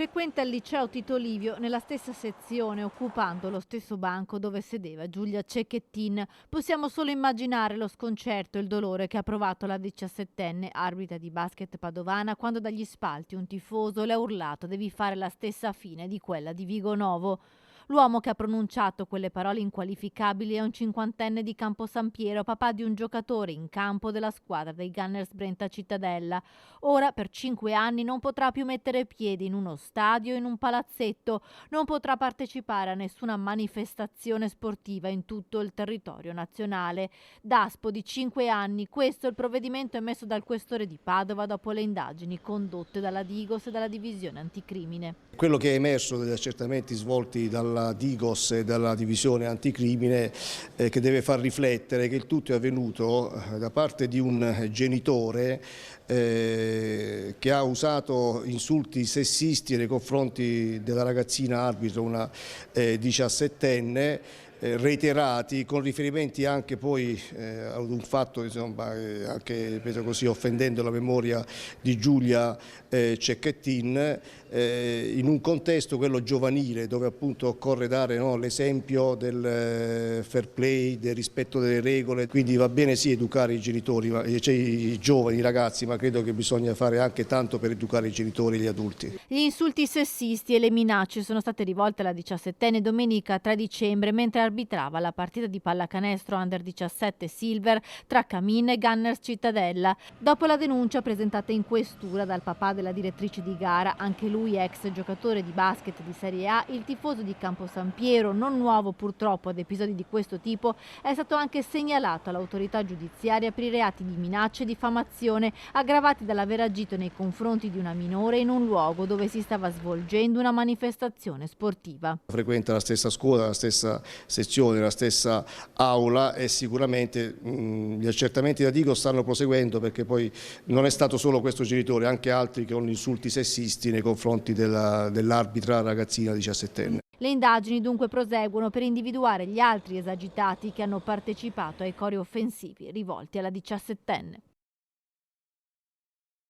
Frequenta il liceo Tito Livio nella stessa sezione, occupando lo stesso banco dove sedeva Giulia Cecchettin. Possiamo solo immaginare lo sconcerto e il dolore che ha provato la 17enne arbitra di basket padovana quando dagli spalti un tifoso le ha urlato: "Devi fare la stessa fine di quella di Vigonovo". L'uomo che ha pronunciato quelle parole inqualificabili è un cinquantenne di Campo San Piero, papà di un giocatore in campo della squadra dei Gunners Brenta Cittadella. Ora per 5 anni non potrà più mettere piedi in uno stadio o in un palazzetto, non potrà partecipare a nessuna manifestazione sportiva in tutto il territorio nazionale. Daspo di 5 anni, questo è il provvedimento emesso dal questore di Padova dopo le indagini condotte dalla Digos e dalla divisione anticrimine. Quello che è emerso dagli accertamenti svolti dalla Digos e dalla divisione anticrimine che deve far riflettere che il tutto è avvenuto da parte di un genitore che ha usato insulti sessisti nei confronti della ragazzina arbitro, una 17enne, reiterati con riferimenti anche poi ad un fatto, insomma, anche penso così, offendendo la memoria di Giulia Cecchettin, in un contesto quello giovanile dove appunto occorre dare, no, l'esempio del fair play, del rispetto delle regole. Quindi va bene sì educare i genitori, cioè i giovani, i ragazzi, ma credo che bisogna fare anche tanto per educare i genitori e gli adulti. Gli insulti sessisti e le minacce sono state rivolte alla 17enne domenica 3 dicembre mentre arbitrava la partita di pallacanestro Under 17 Silver tra Camin e Gunners Cittadella. Dopo la denuncia presentata in questura dal papà della direttrice di gara, anche lui ex giocatore di basket di Serie A, il tifoso di Campo San Piero, non nuovo purtroppo ad episodi di questo tipo, è stato anche segnalato all'autorità giudiziaria per i reati di minacce e diffamazione aggravati dall'aver agito nei confronti di una minore in un luogo dove si stava svolgendo una manifestazione sportiva. Frequenta la stessa scuola, la stessa sezione, la stessa aula e sicuramente gli accertamenti da Digo stanno proseguendo, perché poi non è stato solo questo genitore, anche altri con insulti sessisti nei confronti dell'arbitra ragazzina 17enne. Le indagini dunque proseguono per individuare gli altri esagitati che hanno partecipato ai cori offensivi rivolti alla 17enne.